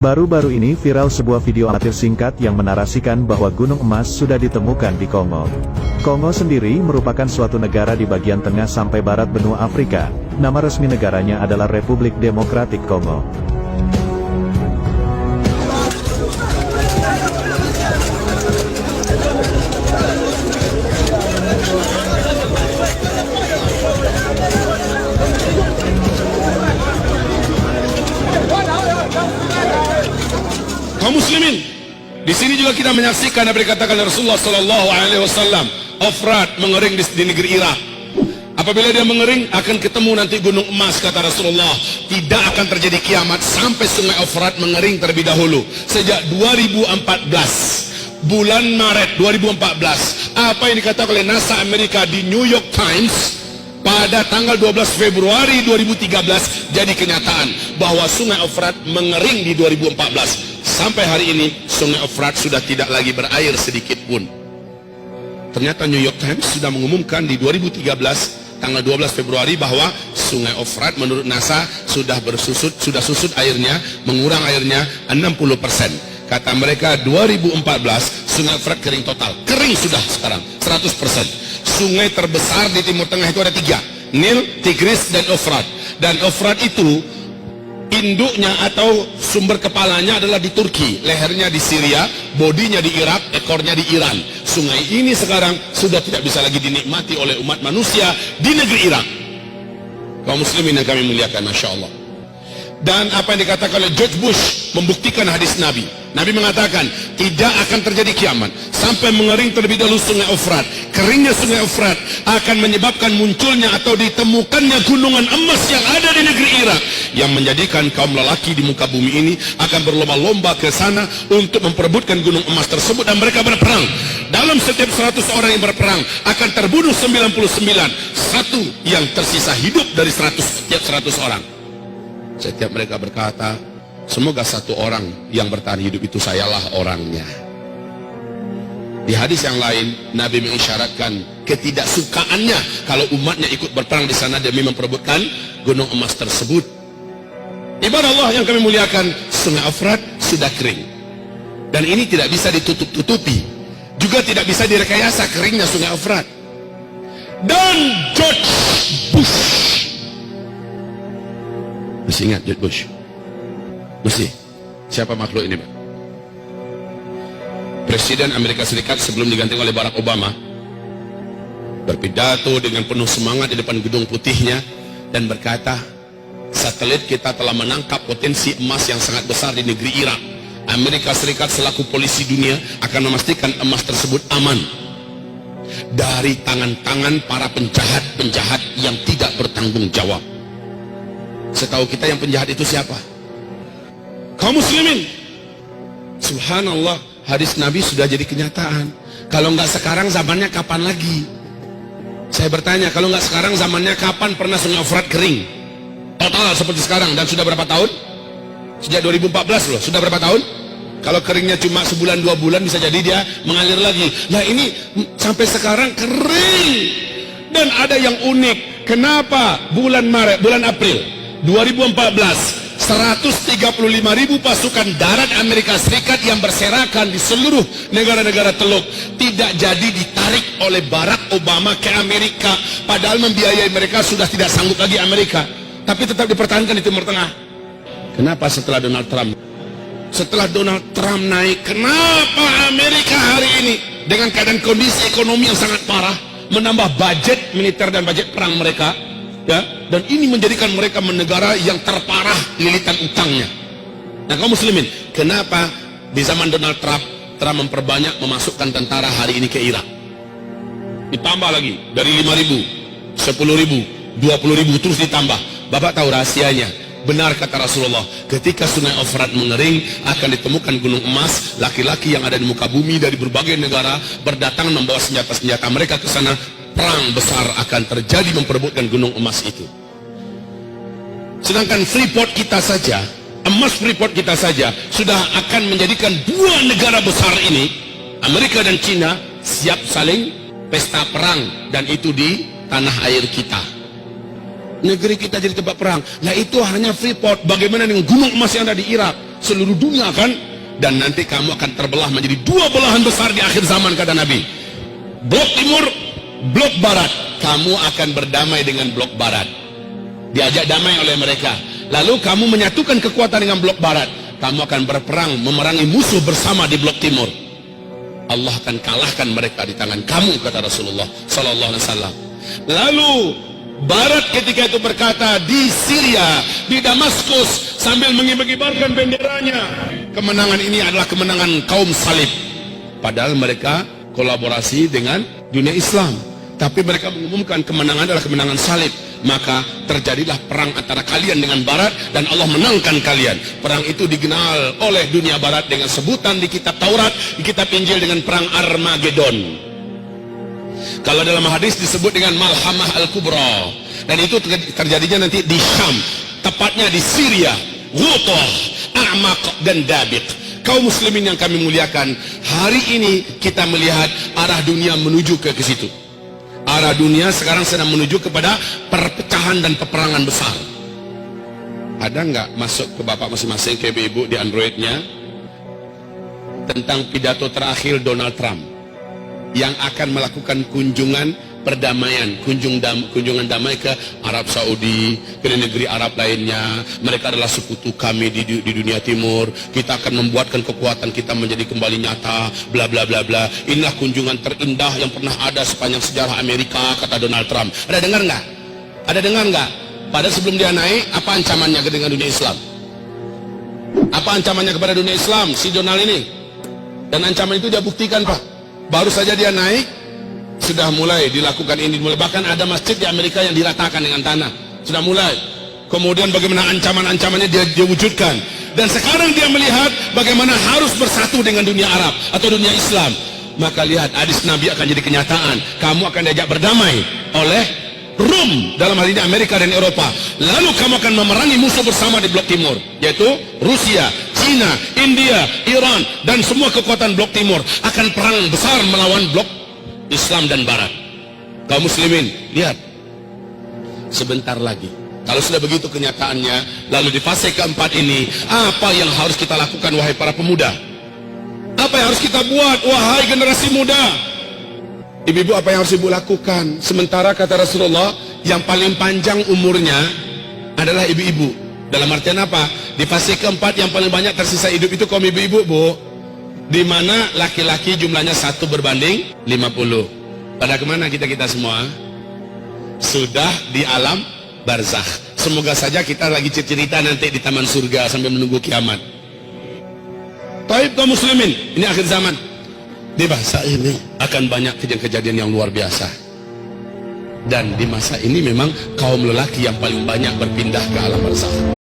Baru-baru ini viral sebuah video amatir singkat yang menarasikan bahwa gunung emas sudah ditemukan di Kongo. Kongo sendiri merupakan suatu negara di bagian tengah sampai barat benua Afrika. Nama resmi negaranya adalah Republik Demokratik Kongo. Kaum muslimin, di sini juga kita menyaksikan apa dikatakan Rasulullah sallallahu alaihi wasallam, Ofrat mengering di negeri Irak. Apabila dia mengering akan ketemu nanti gunung emas, kata Rasulullah. Tidak akan terjadi kiamat sampai sungai Ofrat mengering terlebih dahulu. Sejak 2014, bulan Maret 2014, apa yang dikatakan oleh NASA Amerika di New York Times pada tanggal 12 Februari 2013 jadi kenyataan bahwa sungai Ofrat mengering di 2014. Sampai hari ini sungai Ofrat sudah tidak lagi berair sedikit pun. Ternyata New York Times sudah mengumumkan di 2013 tanggal 12 Februari bahwa sungai Ofrat menurut NASA sudah susut airnya, mengurang airnya 60%. Kata mereka 2014 sungai Ofrat kering total. Kering sudah sekarang 100%. Sungai terbesar di Timur Tengah itu ada 3, Nil, Tigris, dan Ofrat. Dan Ofrat itu induknya atau sumber kepalanya adalah di Turki, lehernya di Syria, bodinya di Irak, ekornya di Iran. Sungai ini sekarang sudah tidak bisa lagi dinikmati oleh umat manusia di negeri Irak. Kaum muslimin yang kami muliakan, Masya Allah. Dan apa yang dikatakan oleh George Bush membuktikan hadis Nabi. Nabi mengatakan tidak akan terjadi kiamat sampai mengering terlebih dahulu sungai Ofrat. Keringnya sungai Ofrat akan menyebabkan munculnya atau ditemukannya gunungan emas yang ada di negeri Irak, yang menjadikan kaum lelaki di muka bumi ini akan berlomba-lomba ke sana untuk memperebutkan gunung emas tersebut, dan mereka berperang. Dalam setiap 100 orang yang berperang akan terbunuh 99, satu yang tersisa hidup dari setiap 100 orang. Setiap mereka berkata, semoga satu orang yang bertahan hidup itu sayalah orangnya. Di hadis yang lain, Nabi mengisyaratkan ketidaksukaannya kalau umatnya ikut berperang di sana demi memperebutkan gunung emas tersebut. Ibadah Allah yang kami muliakan, sungai Ofrat sudah kering. Dan ini tidak bisa ditutup-tutupi. Juga tidak bisa direkayasa keringnya sungai Ofrat. Dan George Bush, masih ingat George Bush? Mesti. Siapa makhluk ini, Pak? Presiden Amerika Serikat sebelum digantikan oleh Barack Obama berpidato dengan penuh semangat di depan gedung putihnya dan berkata, satelit kita telah menangkap potensi emas yang sangat besar di negeri Irak. Amerika Serikat selaku polisi dunia akan memastikan emas tersebut aman dari tangan-tangan para penjahat-penjahat yang tidak bertanggung jawab. Setahu kita yang penjahat itu siapa? Kaum muslimin, subhanallah, hadis Nabi sudah jadi kenyataan. Kalau nggak sekarang, zamannya kapan lagi? Saya bertanya, kalau nggak sekarang, zamannya kapan pernah sungai Ofrat kering total seperti sekarang? Dan sudah berapa tahun? Sejak 2014 loh. Sudah berapa tahun? Kalau keringnya cuma sebulan 2 bulan, bisa jadi dia mengalir lagi. Nah ini sampai sekarang kering. Dan ada yang unik. Kenapa bulan April 2014 135.000 pasukan darat Amerika Serikat yang berserakan di seluruh negara-negara Teluk tidak jadi ditarik oleh Barack Obama ke Amerika, padahal membiayai mereka sudah tidak sanggup lagi Amerika, tapi tetap dipertahankan di Timur Tengah. Kenapa setelah Donald Trump naik, kenapa Amerika hari ini dengan keadaan kondisi ekonomi yang sangat parah menambah budget militer dan budget perang mereka? Ya, dan ini menjadikan mereka negara yang terparah lilitan utangnya. Nah, kaum muslimin, kenapa di zaman Donald Trump memperbanyak memasukkan tentara hari ini ke Irak? Ditambah lagi dari 5.000, 10.000, 20.000 terus ditambah. Bapak tahu rahasianya? Benar kata Rasulullah, ketika sungai Ofrat mengering akan ditemukan gunung emas. Laki-laki yang ada di muka bumi dari berbagai negara berdatangan membawa senjata-senjata mereka ke sana. Perang besar akan terjadi memperebutkan gunung emas itu. Sedangkan Freeport kita saja, emas Freeport kita saja sudah akan menjadikan dua negara besar ini, Amerika dan China, siap saling pesta perang, dan itu di tanah air kita. negeri kita jadi tempat perang. Nah itu hanya Freeport. Bagaimana dengan gunung emas yang ada di Irak? seluruh dunia kan, dan nanti kamu akan terbelah menjadi dua belahan besar di akhir zaman, kata Nabi. Blok timur, blok barat. Kamu akan berdamai dengan blok barat, diajak damai oleh mereka. Lalu kamu menyatukan kekuatan dengan blok barat, kamu akan berperang memerangi musuh bersama di blok timur. Allah akan kalahkan mereka di tangan kamu, kata Rasulullah sallallahu alaihi wasallam. Lalu barat ketika itu berkata di Syria, di Damaskus, sambil mengibar-ibarkan benderanya, kemenangan ini adalah kemenangan kaum salib. Padahal mereka kolaborasi dengan dunia Islam, tapi mereka mengumumkan kemenangan adalah kemenangan salib. Maka terjadilah perang antara kalian dengan barat, dan Allah menangkan kalian. Perang itu dikenal oleh dunia barat dengan sebutan di kitab Taurat, di kitab Injil dengan perang Armageddon. Kalau dalam hadis disebut dengan Malhamah Al-Kubra, dan itu terjadinya nanti di Syam, tepatnya di Syria, Ghutah, A'maq dan Dabiq. Kaum muslimin yang kami muliakan, hari ini kita melihat arah dunia menuju ke situ. Arah dunia sekarang sedang menuju kepada perpecahan dan peperangan besar. Ada nggak masuk ke bapak masing-masing, ke ibu-ibu di Androidnya, tentang pidato terakhir Donald Trump yang akan melakukan kunjungan perdamaian, kunjungan damai ke Arab Saudi, ke negeri Arab lainnya. Mereka adalah sekutu kami di dunia timur. Kita akan membuatkan kekuatan kita menjadi kembali nyata, bla bla bla bla. Inilah kunjungan terindah yang pernah ada sepanjang sejarah Amerika, kata Donald Trump. Ada dengar nggak? Ada dengar nggak? Padahal sebelum dia naik, apa ancamannya dengan dunia Islam? Apa ancamannya kepada dunia Islam si Donald ini? Dan ancaman itu dia buktikan, Pak. Baru saja dia naik, sudah mulai dilakukan ini. Bahkan ada masjid di Amerika yang diratakan dengan tanah. Sudah mulai. Kemudian bagaimana ancaman-ancamannya dia wujudkan. Dan sekarang dia melihat bagaimana harus bersatu dengan dunia Arab atau dunia Islam. Maka lihat, hadis Nabi akan jadi kenyataan. Kamu akan diajak berdamai oleh Rum, dalam hal ini Amerika dan Eropa. Lalu kamu akan memerangi musuh bersama di blok timur, yaitu Rusia, China, India, Iran, dan semua kekuatan blok timur akan perang besar melawan blok Islam dan Barat. Kaum muslimin, lihat, sebentar lagi, kalau sudah begitu kenyataannya, lalu di fase keempat ini, apa yang harus kita lakukan, wahai para pemuda? Apa yang harus kita buat, wahai generasi muda? Ibu-ibu, apa yang harus ibu lakukan? Sementara kata Rasulullah, yang paling panjang umurnya adalah ibu-ibu. Dalam artian apa? Di fase keempat yang paling banyak tersisa hidup itu kaum ibu-ibu, Bu. Di mana laki-laki jumlahnya 1 berbanding 50. Pada kemana kita semua? Sudah di alam barzakh. Semoga saja kita lagi cerita nanti di taman surga sambil menunggu kiamat. Taib kaum muslimin, ini akhir zaman. Di masa ini akan banyak kejadian-kejadian yang luar biasa. Dan di masa ini memang kaum lelaki yang paling banyak berpindah ke alam barzakh.